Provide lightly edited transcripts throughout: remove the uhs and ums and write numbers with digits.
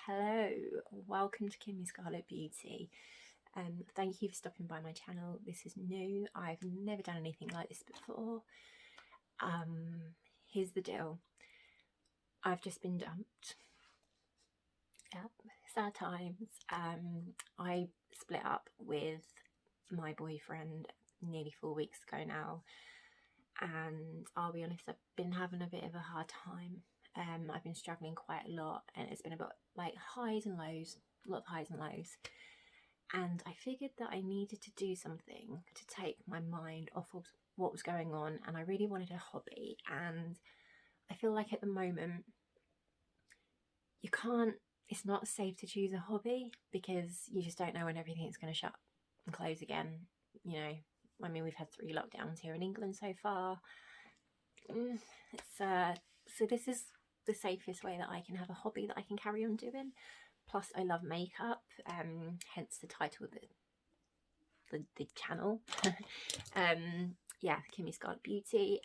Hello, welcome to Kimmie Scarlett Beauty. Thank you for stopping by my channel. This is new. I've never done anything like this before. Here's the deal. I've just been dumped. Yep, sad times. I split up with my boyfriend nearly 4 weeks ago now, and I'll be honest, I've been having a bit of a hard time. I've been struggling quite a lot, and it's been about like highs and lows, a lot of highs and lows. And I figured that I needed to do something to take my mind off of what was going on, and I really wanted a hobby. And I feel like at the moment, it's not safe to choose a hobby because you just don't know when everything's going to shut and close again. You know, I mean, we've had 3 lockdowns here in England so far. So this is the safest way that I can have a hobby that I can carry on doing. Plus I love makeup, hence the title of the channel. Yeah, Kimmie Scarlett Beauty.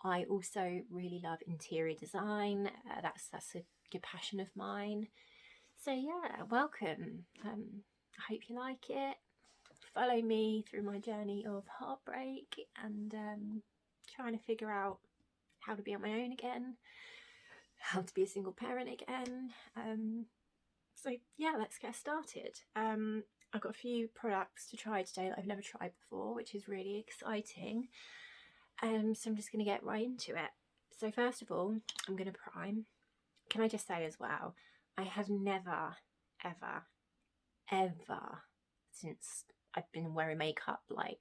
I also really love interior design. That's a good passion of mine. So yeah, welcome. I hope you like it. Follow me through my journey of heartbreak and trying to figure out how to be on my own again, how to be a single parent again. So yeah, let's get started. I've got a few products to try today that I've never tried before, which is really exciting. So I'm just going to get right into it. So first of all, I'm going to prime. Can I just say as well, I have never, ever, since I've been wearing makeup like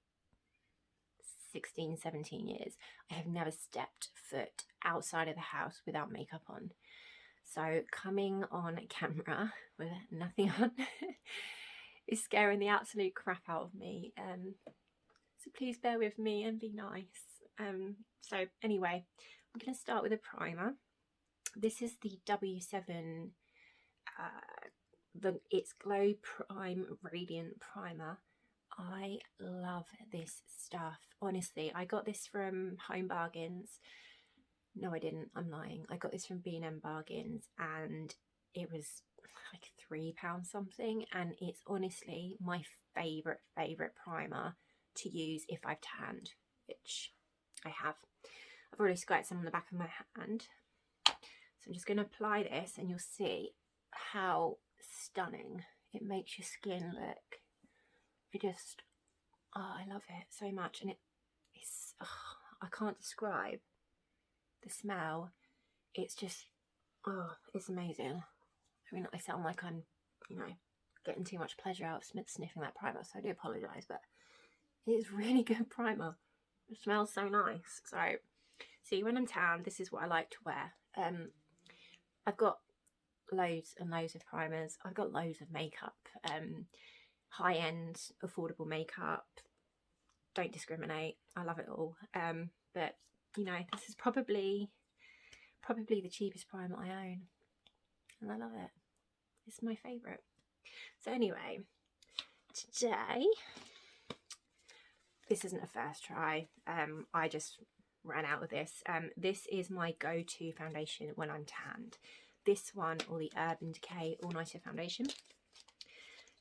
16, 17 years, I have never stepped foot outside of the house without makeup on. So coming on camera with nothing on is scaring the absolute crap out of me. So please bear with me and be nice. So anyway, I'm going to start with a primer. This is the W7, it's Glow Prime Radiant Primer. I love this stuff. Honestly, I got this from Home Bargains. No, I didn't. I'm lying. I got this from B&M Bargains, and it was like £3 something. And it's honestly my favourite primer to use if I've tanned, which I have. I've already squirted some on the back of my hand. So I'm just going to apply this, and you'll see how stunning it makes your skin look. I love it so much, and it's I can't describe the smell. It's just, it's amazing. I mean, I sound like I'm, getting too much pleasure out of sniffing that primer, so I do apologise, but it's really good primer. It smells so nice. So, see, when I'm tan, this is what I like to wear. I've got loads and loads of primers. I've got loads of makeup, high-end, affordable makeup. Don't discriminate. I love it all. But this is probably the cheapest primer I own, and I love it. It's my favourite. So anyway, today, this isn't a first try. I just ran out of this. This is my go-to foundation when I'm tanned. This one, or the Urban Decay All Nighter Foundation.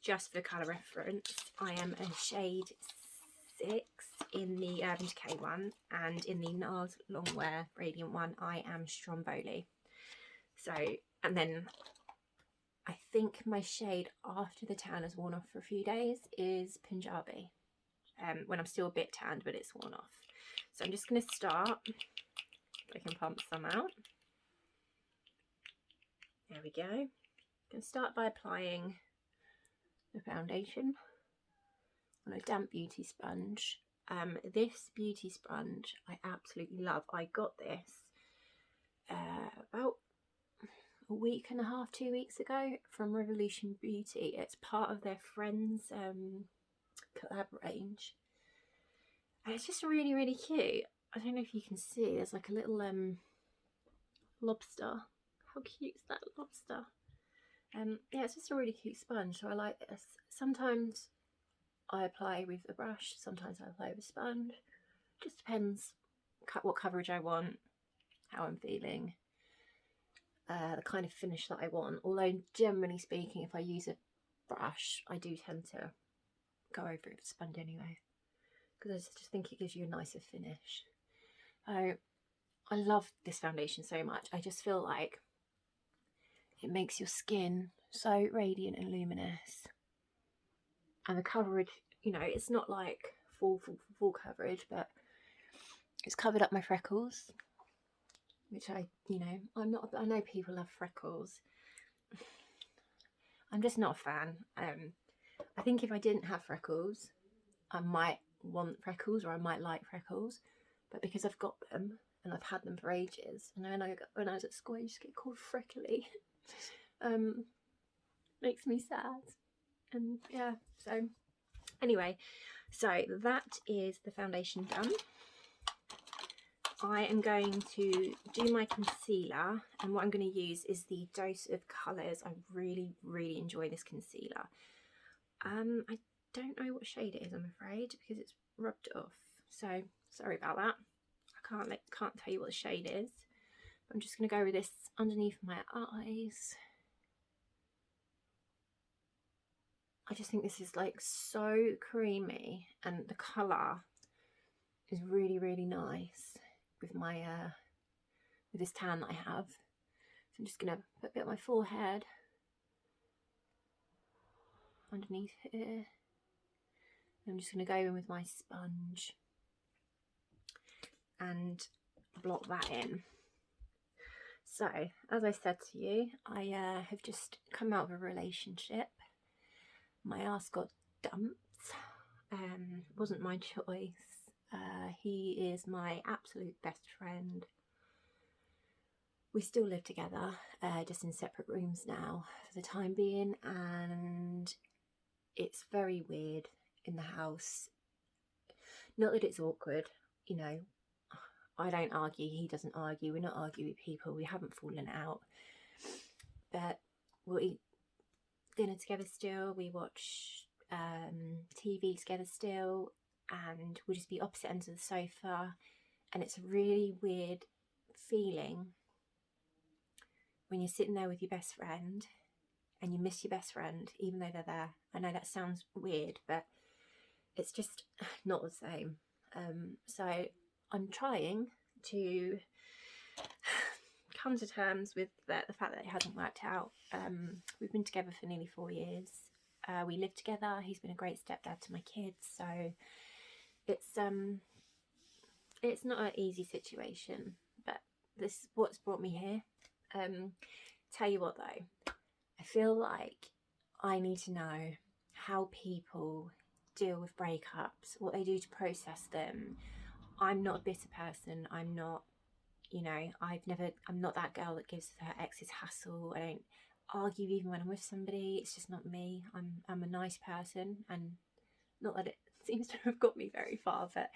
Just for colour reference, I am a shade 6 in the Urban Decay one, and in the NARS Longwear Radiant one, I am Stromboli. So, and then I think my shade after the tan has worn off for a few days is Punjabi. When I'm still a bit tanned, but it's worn off. So I'm just going to start. If I can pump some out. There we go. I'm going to start by applying the foundation on a damp beauty sponge. This beauty sponge I absolutely love. I got this about a week and a half, 2 weeks ago from Revolution Beauty. It's part of their Friends collab range, and it's just really cute. I don't know if you can see, there's like a little lobster. How cute is that lobster? Yeah, it's just a really cute sponge, so I like this. Sometimes I apply with a brush, sometimes I apply with a sponge. Just depends what coverage I want, how I'm feeling. the kind of finish that I want. Although generally speaking, if I use a brush, I do tend to go over it with a sponge anyway, because I just think it gives you a nicer finish. So I love this foundation so much. I just feel like it makes your skin so radiant and luminous. And the coverage, you know, it's not like full coverage, but it's covered up my freckles, which you know, I know people love freckles. I'm just not a fan. I think if I didn't have freckles, I might want freckles, or I might like freckles, but because I've got them and I've had them for ages, and when I was at school I used to get called freckly, makes me sad. And yeah, so anyway, so that is the foundation done. I am going to do my concealer, and what I'm going to use is the Dose of Colours. I really enjoy this concealer. I don't know what shade it is, I'm afraid, because it's rubbed off, so sorry about that. I can't tell you what the shade is. I'm just going to go with this underneath my eyes. I just think this is like so creamy, and the colour is really nice with my with this tan that I have. So I'm just going to put a bit on my forehead, underneath here. I'm just going to go in with my sponge and blot that in. So, as I said to you, I have just come out of a relationship. My ass got dumped. Wasn't my choice. He is my absolute best friend. We still live together, just in separate rooms now for the time being, and it's very weird in the house. Not that it's awkward, you know, I don't argue, he doesn't argue, we're not arguing people, we haven't fallen out, but we'll eat dinner together still, we watch TV together still, and we'll just be opposite ends of the sofa. And it's a really weird feeling when you're sitting there with your best friend and you miss your best friend even though they're there. I know that sounds weird, but it's just not the same. So I'm trying to come to terms with the fact that it hasn't worked out. We've been together for nearly 4 years. We live together. He's been a great stepdad to my kids, so it's not an easy situation, but this is what's brought me here. Tell you what though, I feel like I need to know how people deal with breakups, what they do to process them. I'm not a bitter person. I'm not, you know, I'm not that girl that gives her exes hassle. I don't argue even when I'm with somebody. It's just not me. I'm a nice person, and not that it seems to have got me very far, but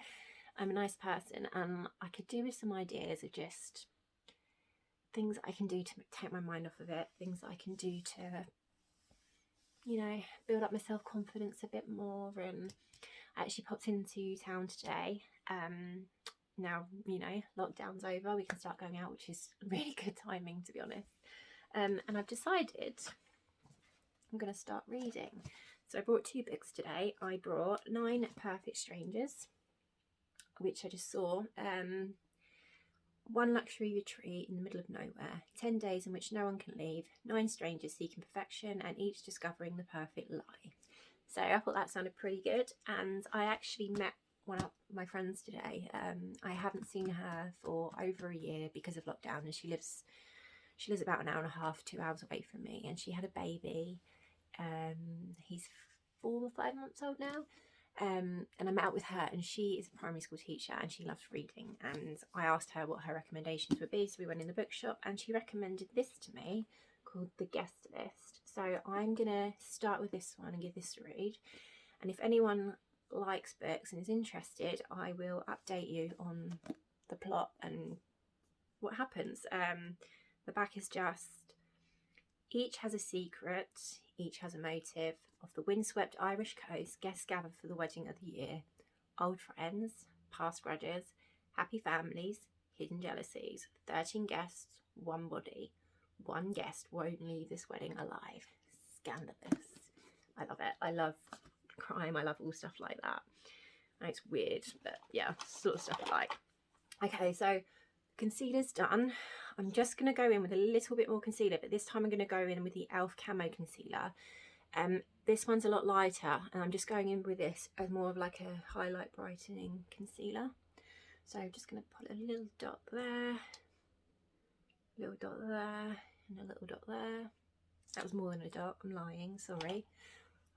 I'm a nice person, and I could do with some ideas of just things that I can do to take my mind off of it, things that I can do to, you know, build up my self-confidence a bit more. And I actually popped into town today. Now, you know, lockdown's over, we can start going out, which is really good timing, to be honest. And I've decided I'm going to start reading. So I brought 2 books today. I brought 9 Perfect Strangers, which I just saw. One Luxury Retreat in the Middle of Nowhere, 10 days in which no one can leave, 9 strangers seeking perfection and each discovering the perfect lie. So I thought that sounded pretty good, and I actually met one of my friends today. I haven't seen her for over a year because of lockdown, and she lives about an hour and a half, 2 hours away from me, and she had a baby. He's 4 or 5 months old now. And I met up with her, and she is a primary school teacher and she loves reading, and I asked her what her recommendations would be, so we went in the bookshop and she recommended this to me called The Guest List. So I'm gonna start with this one and give this a read, and if anyone likes books and is interested, I will update you on the plot and what happens. The back is just: each has a secret, each has a motive. Off the windswept Irish coast, guests gather for the wedding of the year. Old friends, past grudges, happy families, hidden jealousies. 13 guests, 1 body. one guest won't leave this wedding alive. Scandalous. I love it. I love crime. I love all stuff like that. And it's weird, but yeah, sort of stuff I like. Okay, so concealer's done. I'm just going to go in with a little bit more concealer, but this time I'm going to go in with the e.l.f. Camo Concealer. This one's a lot lighter, and I'm just going in with this as more of like a highlight brightening concealer. So I'm just going to put a little dot there, a little dot there, and a little dot there. That was more than a dot, I'm lying, sorry.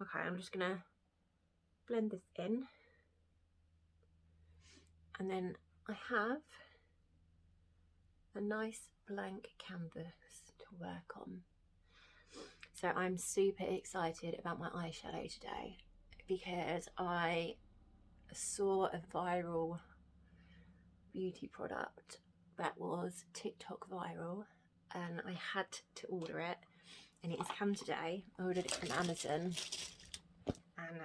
Okay, I'm just going to blend this in. And then I have a nice blank canvas to work on. So I'm super excited about my eyeshadow today because I saw a viral beauty product that was TikTok viral, and I had to order it, and it has come today. I ordered it from Amazon, and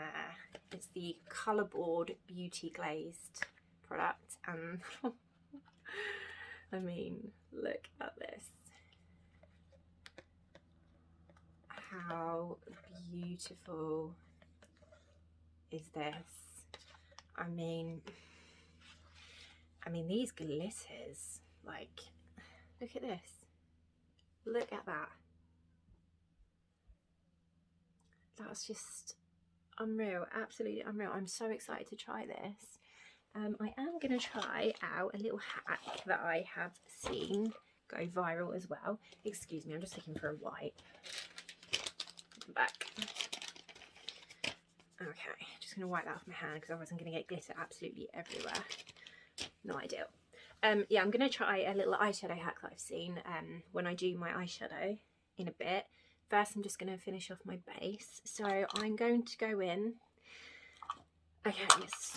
it's the Colourboard Beauty Glazed product, and I mean, look at this. How beautiful is this? I mean these glitters, like, look at this. Look at that. That's just unreal, absolutely unreal. I'm so excited to try this. I am going to try out a little hack that I have seen go viral as well. Excuse me, I'm just looking for a wipe. Back. Okay, just going to wipe that off my hand because otherwise I'm going to get glitter absolutely everywhere. Not ideal. Yeah, I'm going to try a little eyeshadow hack that I've seen when I do my eyeshadow in a bit. First, I'm just going to finish off my base. So I'm going to go in. Okay, yes.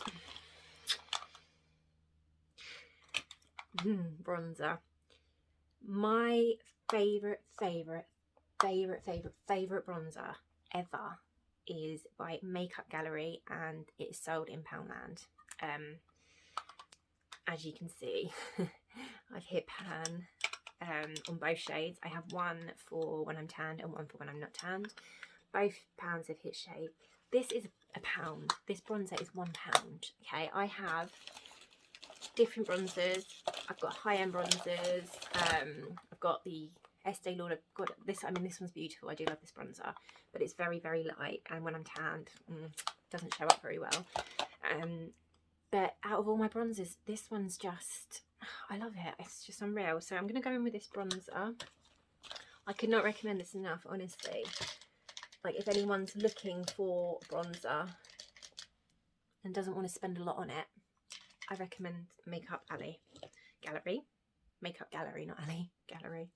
Bronzer. My favourite bronzer ever is by Makeup Gallery, and it's sold in Poundland. As you can see, I've hit pan on both shades. I have one for when I'm tanned and one for when I'm not tanned. Both pans have hit shade. This is £1. This bronzer is £1. Okay, I have different bronzers. I've got high-end bronzers. I've got the Estee Lauder. Got this. I mean, this one's beautiful. I do love this bronzer, but it's very, very light, and when I'm tanned, doesn't show up very well. But out of all my bronzers, this one's just, I love it. It's just unreal. So I'm going to go in with this bronzer. I could not recommend this enough, honestly. Like, if anyone's looking for bronzer and doesn't want to spend a lot on it, I recommend Makeup Gallery. Makeup Gallery, not Alley. Gallery.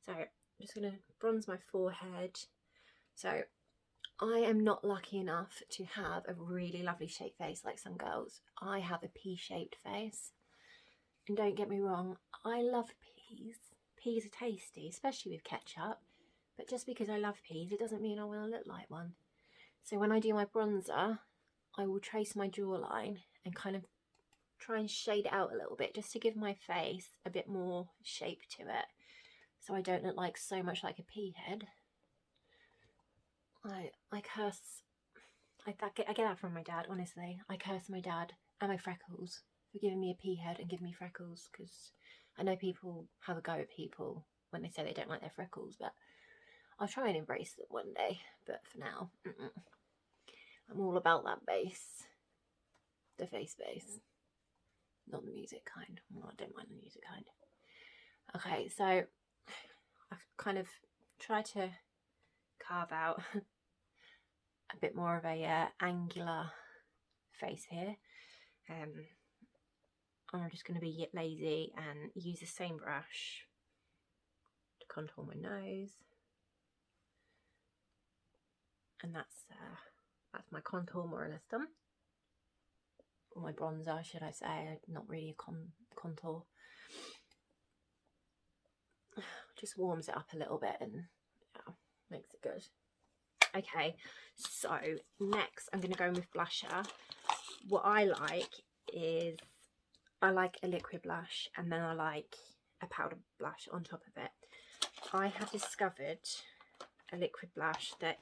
So I'm just going to bronze my forehead. So I am not lucky enough to have a really lovely shaped face like some girls. I have a pea-shaped face. And don't get me wrong, I love peas. Peas are tasty, especially with ketchup. But just because I love peas, it doesn't mean I want to look like one. So when I do my bronzer, I will trace my jawline and kind of try and shade it out a little bit, just to give my face a bit more shape to it, so I don't look like so much like a pea head. I curse, I get that from my dad, honestly. I curse my dad and my freckles for giving me a pea head and giving me freckles, because I know people have a go at people when they say they don't like their freckles, but I'll try and embrace it one day. But for now, I'm all about that bass, the face bass, not the music kind. Well, I don't mind the music kind. Okay, so I've kind of tried to carve out a bit more of a angular face here. I'm just going to be lazy and use the same brush to contour my nose, and that's my contour more or less done. Or my bronzer, should I say? Not really a contour. Just warms it up a little bit and yeah, makes it good. Okay, so next I'm going to go in with blusher. What I like is, I like a liquid blush, and then I like a powder blush on top of it. I have discovered a liquid blush that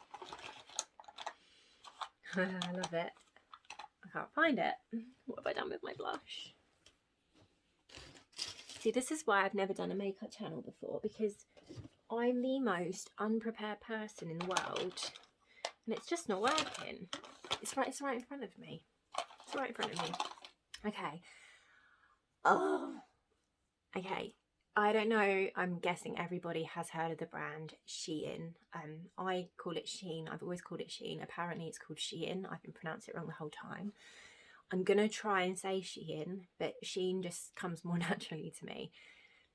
I love it. I can't find it. What have I done with my blush? See, this is why I've never done a makeup channel before, because I'm the most unprepared person in the world, and it's just not working. It's right in front of me. It's right in front of me. Okay. Oh. Okay. I don't know, I'm guessing everybody has heard of the brand Shein. I call it Shein. I've always called it Shein. Apparently it's called Shein. I've been pronouncing it wrong the whole time. I'm going to try and say Shein, but Shein just comes more naturally to me.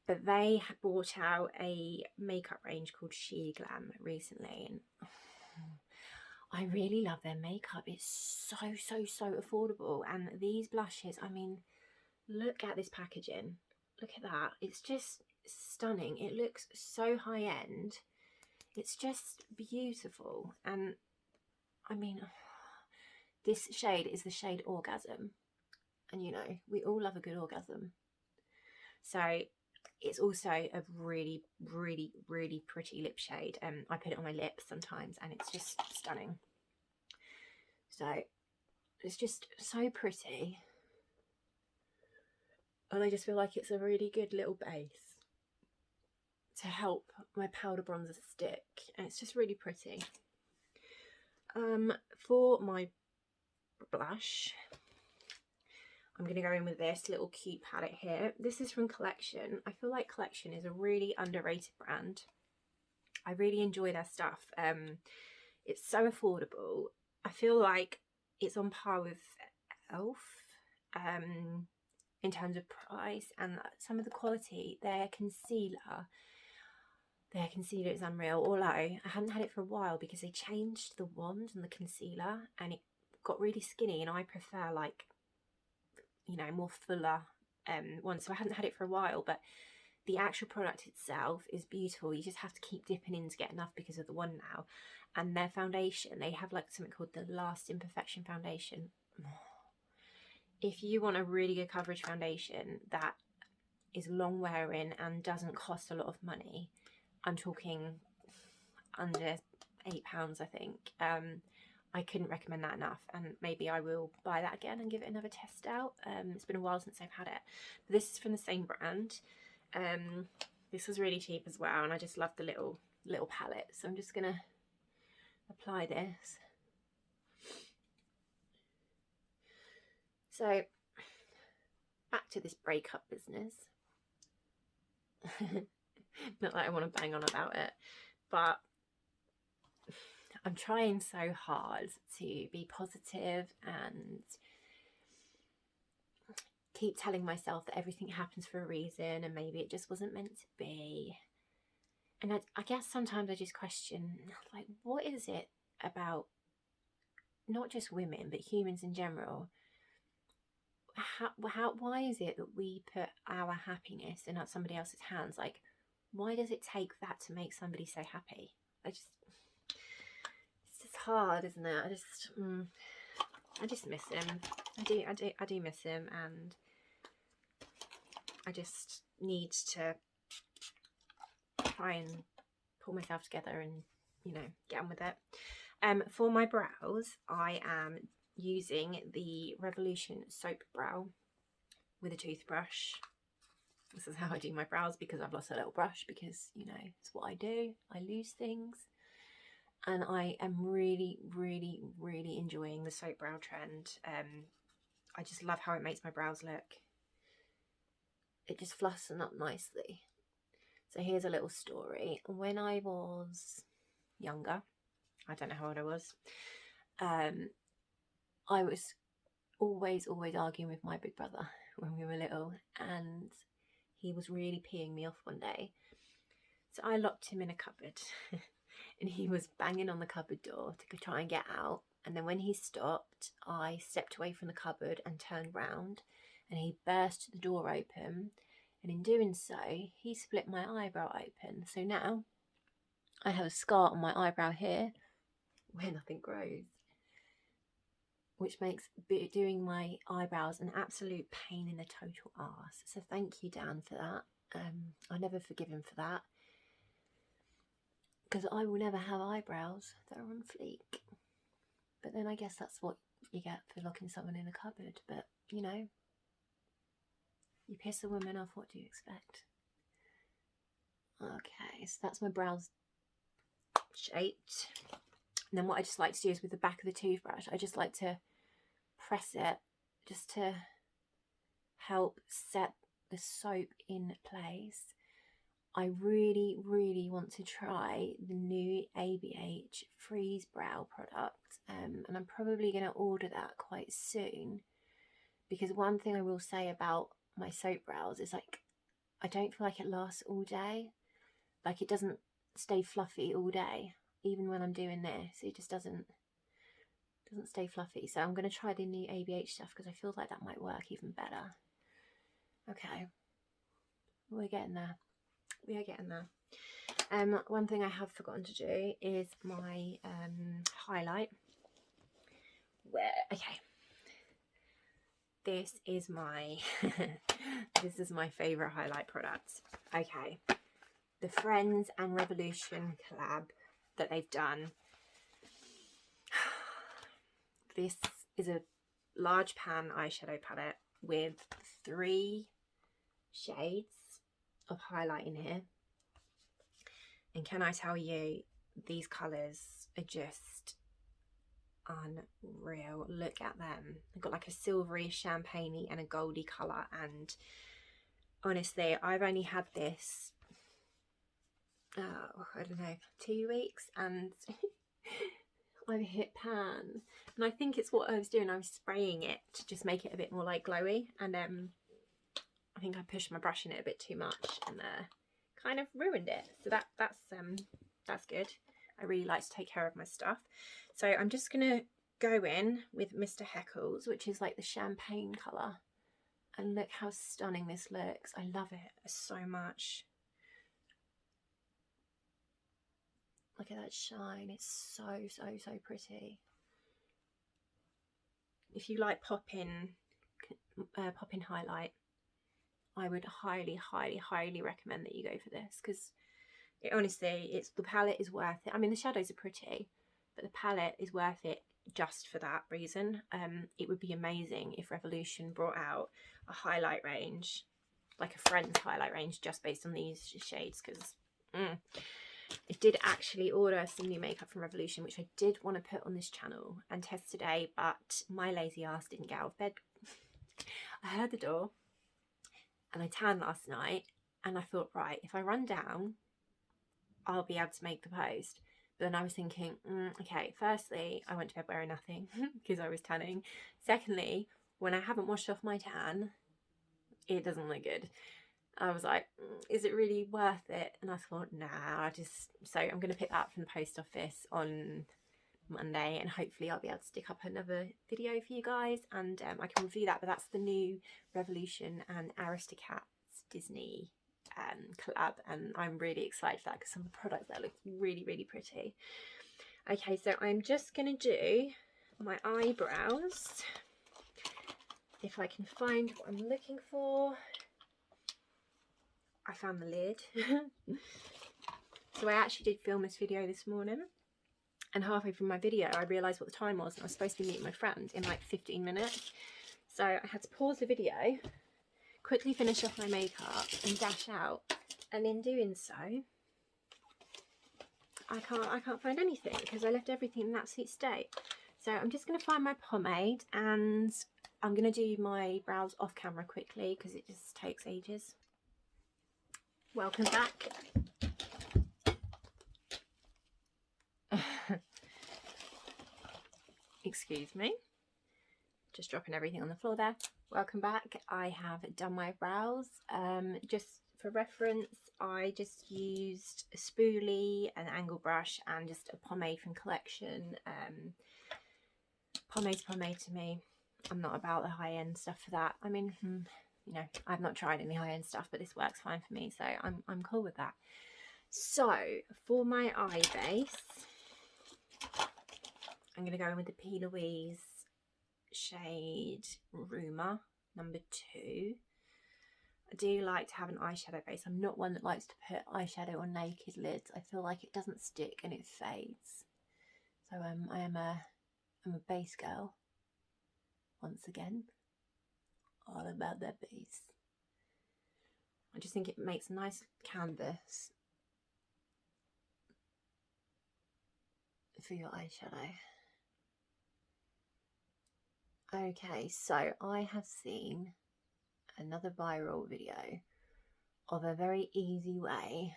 But they have brought out a makeup range called She Glam recently, and I really love their makeup. It's so affordable. And these blushes, I mean, look at this packaging. Look at that. It's just stunning. It looks so high end. It's just beautiful. And I mean, this shade is the shade Orgasm. And you know, we all love a good orgasm. So it's also a really pretty lip shade. I put it on my lips sometimes and it's just stunning. So it's just so pretty. And I just feel like it's a really good little base to help my powder bronzer stick. And it's just really pretty. For my blush, I'm going to go in with this little cute palette here. This is from Collection. I feel like Collection is a really underrated brand. I really enjoy their stuff. It's so affordable. I feel like it's on par with Elf in terms of price and some of the quality. Their concealer is unreal. Although I hadn't had it for a while because they changed the wand and the concealer and it got really skinny, and I prefer, like, you know, more fuller one. So I hadn't had it for a while, but the actual product itself is beautiful. You just have to keep dipping in to get enough because of the wand now. And their foundation, they have like something called the Last Imperfection foundation. If you want a really good coverage foundation that is long wearing and doesn't cost a lot of money, I'm talking under £8, I think. I couldn't recommend that enough, and maybe I will buy that again and give it another test out. It's been a while since I've had it. But this is from the same brand. This was really cheap as well, and I just love the little palette. So I'm just gonna apply this. So back to this breakup business. Not that I want to bang on about it, but I'm trying so hard to be positive and keep telling myself that everything happens for a reason and maybe it just wasn't meant to be. And I guess sometimes I just question, like, what is it about not just women but humans in general? Why is it that we put our happiness in somebody else's hands? Like, why does it take that to make somebody so happy? It's just hard, isn't it? I just miss him. I do miss him, and I just need to try and pull myself together and, you know, get on with it. For my brows, I am using the Revolution Soap Brow with a toothbrush. This is how I do my brows because I've lost a little brush, because, you know, it's what I do. I lose things. And I am really enjoying the soap brow trend. I just love how it makes my brows look. It just fluffs them up nicely. So here's a little story. When I was younger, I don't know how old I was, I was always arguing with my big brother when we were little, and he was really peeing me off one day. So I locked him in a cupboard and he was banging on the cupboard door to try and get out. And then when he stopped, I stepped away from the cupboard and turned round, and he burst the door open. And in doing so, he split my eyebrow open. So now I have a scar on my eyebrow here where nothing grows, which makes doing my eyebrows an absolute pain in the total arse. So thank you, Dan, for that. I'll never forgive him for that. because I will never have eyebrows that are on fleek. But then I guess that's what you get for locking someone in a cupboard. But, you know, you piss a woman off, what do you expect? Okay, so that's my brows shaped. And then what I just like to do is with the back of the toothbrush, I just like to press it just to help set the soap in place. I really, really want to try the new ABH Freeze Brow product, and I'm probably going to order that quite soon, because one thing I will say about my soap brows is, like, I don't feel like it lasts all day. Like, it doesn't stay fluffy all day, even when I'm doing this. It just doesn't stay fluffy. So I'm going to try the new ABH stuff because I feel like that might work even better. Okay, we're getting there. We are getting there. One thing I have forgotten to do is my highlight. Okay, this is my this is my favorite highlight product. Okay, the Friends and Revolution collab that they've done. This is a large pan eyeshadow palette with 3 shades of highlight in here, and can I tell you, these colours are just unreal. Look at them. They've got like a silvery, champagne-y and a goldy colour, and honestly, I've only had this I don't know, 2 weeks, and I've hit pan. And I think it's what I was doing, I was spraying it to just make it a bit more like glowy, and I think I pushed my brush in it a bit too much and kind of ruined it. So that's good. I really like to take care of my stuff. So I'm just gonna go in with Mr. Heckles, which is like the champagne colour, and look how stunning this looks. I love it so much. Look at that shine. It's so, so, so pretty. If you like pop-in highlight, I would highly, highly, highly recommend that you go for this, because it honestly, the palette is worth it. I mean, the shadows are pretty, but the palette is worth it just for that reason. It would be amazing if Revolution brought out a highlight range, like a Friends highlight range, just based on these shades, because I did actually order some new makeup from Revolution, which I did want to put on this channel and test today, but my lazy ass didn't get out of bed. I heard the door and I tanned last night, and I thought, right, if I run down, I'll be able to make the post. But then I was thinking, okay, firstly, I went to bed wearing nothing because I was tanning. Secondly, when I haven't washed off my tan, it doesn't look good. I was like, is it really worth it? And I thought, nah, so I'm going to pick that up from the post office on Monday, and hopefully I'll be able to stick up another video for you guys, and I can review that. But that's the new Revolution and Aristocats Disney collab, and I'm really excited for that because some of the products there look really, really pretty. Okay, so I'm just going to do my eyebrows, if I can find what I'm looking for. I found the lid. So I actually did film this video this morning, and halfway through my video I realised what the time was, and I was supposed to be meeting my friend in like 15 minutes. So I had to pause the video, quickly finish off my makeup and dash out, and in doing so I can't find anything because I left everything in that sweet state. So I'm just going to find my pomade, and I'm going to do my brows off camera quickly because it just takes ages. Welcome back. Excuse me, just dropping everything on the floor there. Welcome back. I have done my brows. Just for reference, I just used a spoolie, an angle brush, and just a pomade from Collection. Pomade's pomade to me. I'm not about the high-end stuff for that. I mean, you know, I've not tried any high-end stuff, but this works fine for me, so I'm cool with that. So for my eye base, I'm going to go in with the P. Louise shade Rumour number 2. I do like to have an eyeshadow base. I'm not one that likes to put eyeshadow on naked lids. I feel like it doesn't stick and it fades. So I'm a base girl. Once again, all about that base. I just think it makes a nice canvas for your eyeshadow. Okay, so I have seen another viral video of a very easy way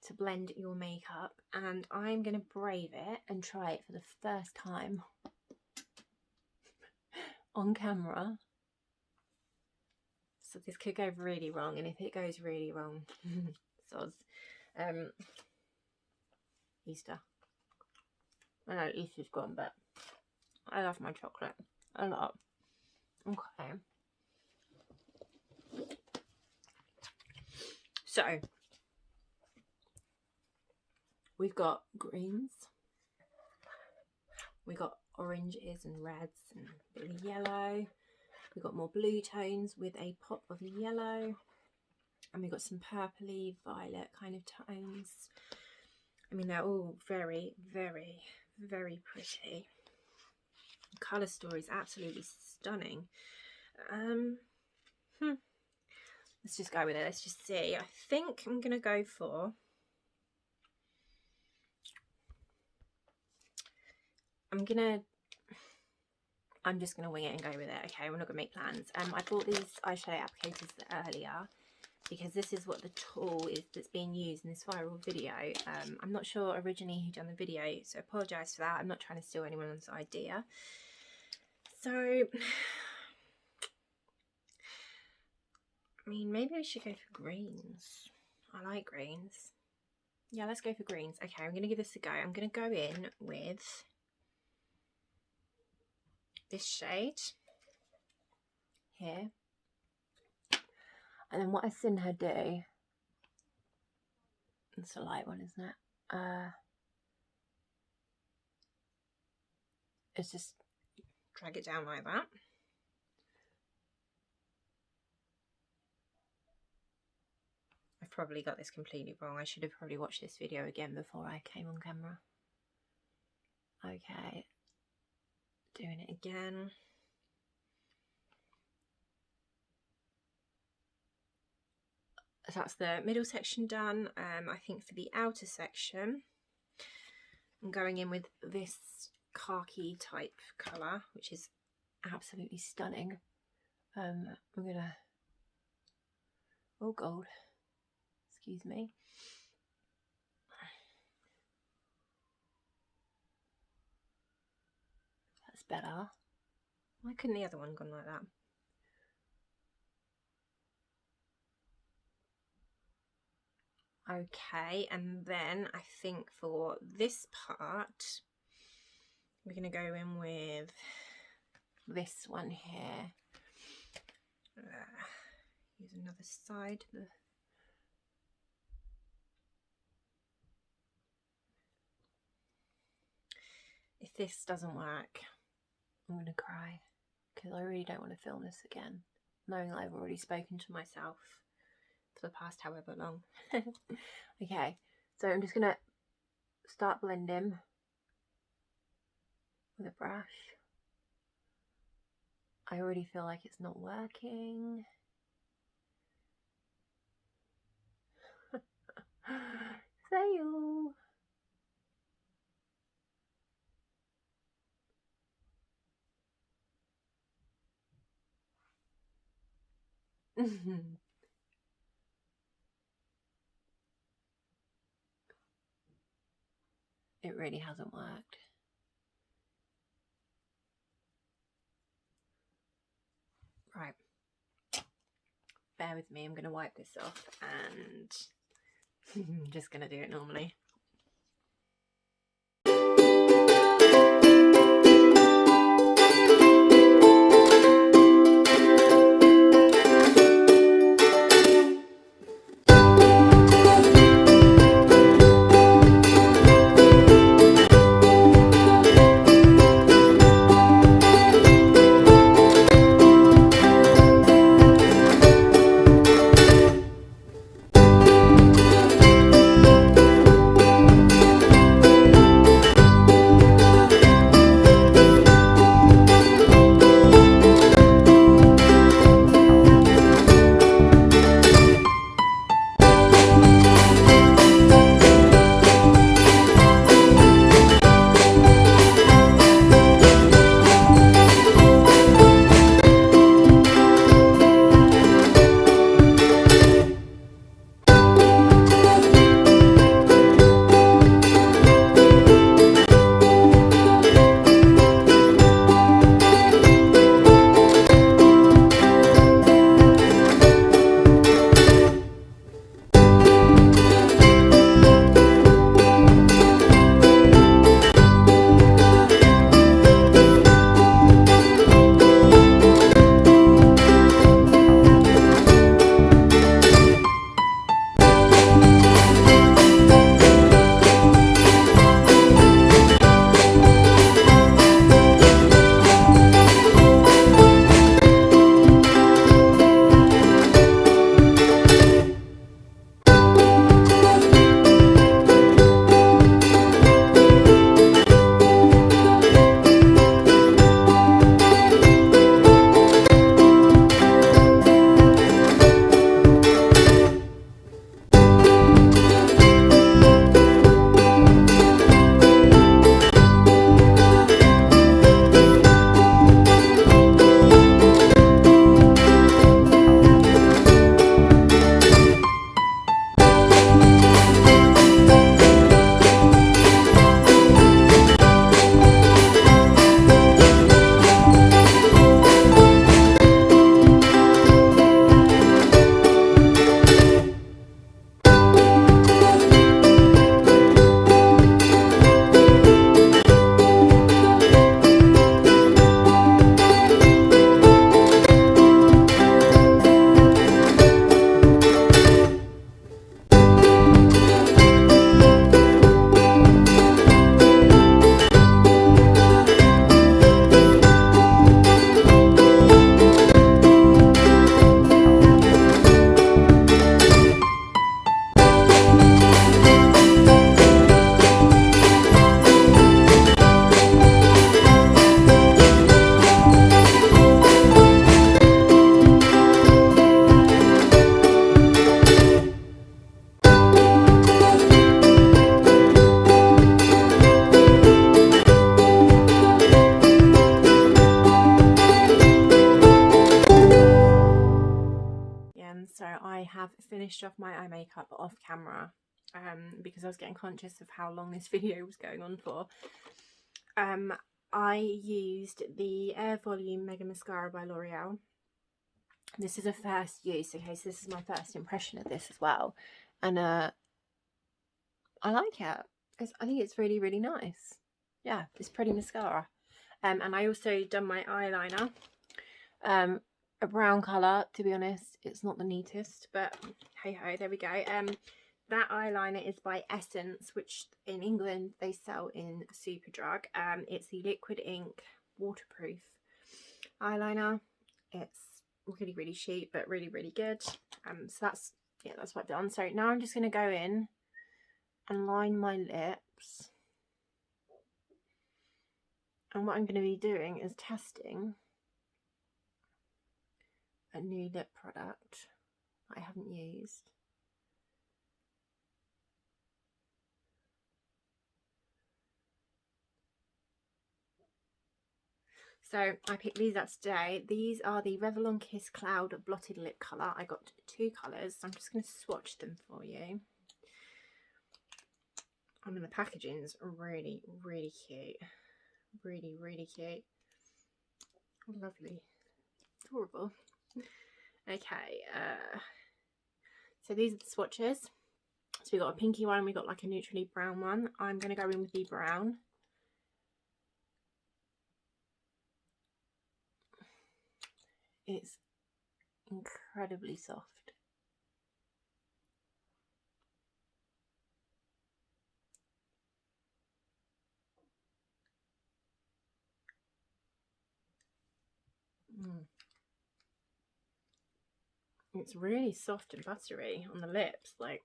to blend your makeup, and I'm going to brave it and try it for the first time on camera. So this could go really wrong, and if it goes really wrong, soz. Easter. I know Easter's gone, but I love my chocolate a lot. Okay. So we've got greens, we got oranges and reds and a bit of yellow. We've got more blue tones with a pop of yellow, and we've got some purpley violet kind of tones. I mean, they're all very, very, very pretty. The colour story is absolutely stunning. Let's just go with it. Let's just see. I think I'm going to go for... I'm just going to wing it and go with it. Okay, we're not going to make plans. I bought these eyeshadow applicators earlier because this is what the tool is that's being used in this viral video. I'm not sure originally who done the video, so I apologise for that. I'm not trying to steal anyone's idea. So, I mean, maybe we should go for greens. I like greens. Yeah, let's go for greens. Okay, I'm going to give this a go. I'm going to go in with this shade here, and then what I've seen her do, it's a light one, isn't it? It's just drag it down like that. I've probably got this completely wrong. I should have probably watched this video again before I came on camera. Okay, doing it again. So that's the middle section done. I think for the outer section, I'm going in with this khaki type colour, which is absolutely stunning. I'm gonna, oh gold, excuse me. That's better. Why couldn't the other one gone like that? Okay, and then I think for this part, we're going to go in with this one here. Use another side. If this doesn't work, I'm going to cry, because I really don't want to film this again, knowing that I've already spoken to myself for the past however long. Okay, so I'm just going to start blending with a brush. I already feel like it's not working. Fail. It really hasn't worked. Right. Bear with me, I'm going to wipe this off and I'm just going to do it normally. So I have finished off my eye makeup off camera because I was getting conscious of how long this video was going on for. I used the Air Volume Mega Mascara by L'Oreal. This is a first use, okay, so this is my first impression of this as well. And I like it. I think it's really, really nice. Yeah, it's pretty mascara. And I also done my eyeliner. A brown colour, to be honest. It's not the neatest, but hey ho, there we go. That eyeliner is by Essence, which in England they sell in Superdrug. It's the liquid ink waterproof eyeliner. It's really, really cheap, but really, really good. So that's what I've done. So now I'm just going to go in and line my lips. And what I'm going to be doing is testing a new lip product I haven't used. So I picked these up today. These are the Revlon Kiss Cloud Blotted Lip Colour. I got 2 colours. So I'm just going to swatch them for you. I mean, the packaging's really, really cute. Really, really cute. Lovely. Adorable. Okay. So these are the swatches. So we got a pinky one and we got like a neutrally brown one. I'm going to go in with the brown. It's incredibly soft. It's really soft and buttery on the lips. Like,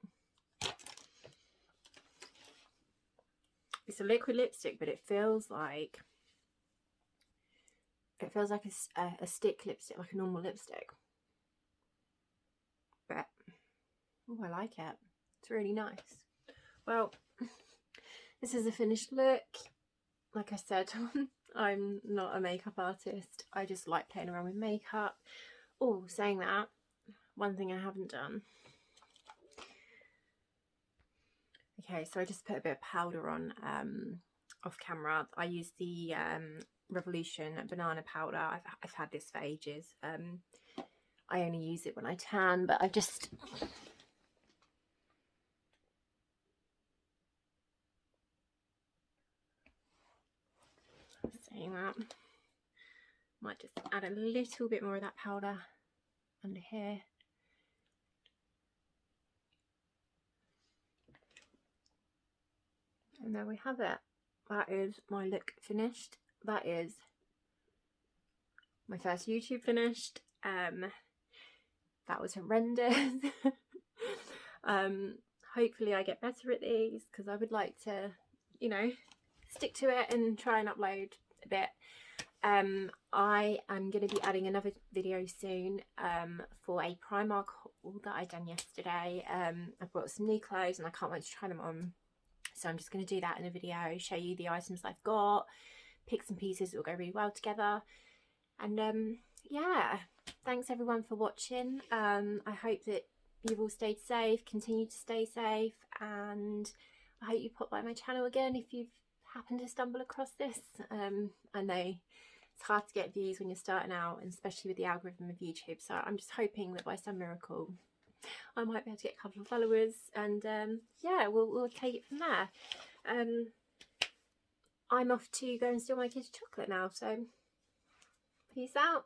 it's a liquid lipstick, but it feels like a stick lipstick, like a normal lipstick. But oh, I like it. It's really nice. Well, this is a finished look. Like I said, I'm not a makeup artist. I just like playing around with makeup. Oh, saying that, one thing I haven't done. Okay, so I just put a bit of powder on off camera. I used the Revolution banana powder. I've had this for ages. I only use it when I tan, but I've just saying that, might just add a little bit more of that powder under here. And there we have it. That is my look finished. That is my first YouTube finished. That was horrendous. Hopefully I get better at these, because I would like to, you know, stick to it and try and upload a bit. I am going to be adding another video soon for a Primark haul that I done yesterday. I brought some new clothes and I can't wait to try them on. So I'm just going to do that in a video, show you the items I've got, pick some pieces that will go really well together. And yeah, thanks everyone for watching. I hope that you've all stayed safe, continue to stay safe, and I hope you pop by my channel again if you've happened to stumble across this. I know it's hard to get views when you're starting out, and especially with the algorithm of YouTube, so I'm just hoping that by some miracle I might be able to get a couple of followers, and yeah, we'll take it from there. I'm off to go and steal my kids' chocolate now, so peace out.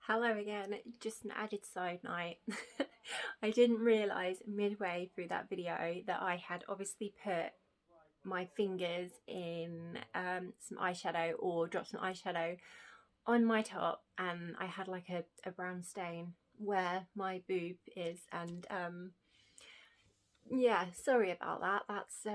Hello again, just an added side note. I didn't realise midway through that video that I had obviously put my fingers in some eyeshadow, or dropped some eyeshadow on my top, and I had like a brown stain where my boob is, and yeah, sorry about that. That's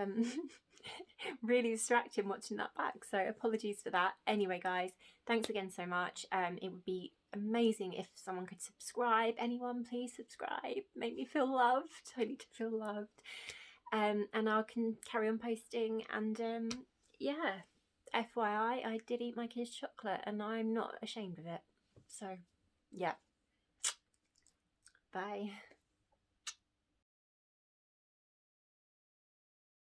really distracting watching that back, so apologies for that. Anyway guys, thanks again so much. It would be amazing if someone could subscribe. Anyone, please subscribe, make me feel loved. I need to feel loved. And I can carry on posting, and yeah, FYI, I did eat my kids' chocolate and I'm not ashamed of it, so yeah. Bye.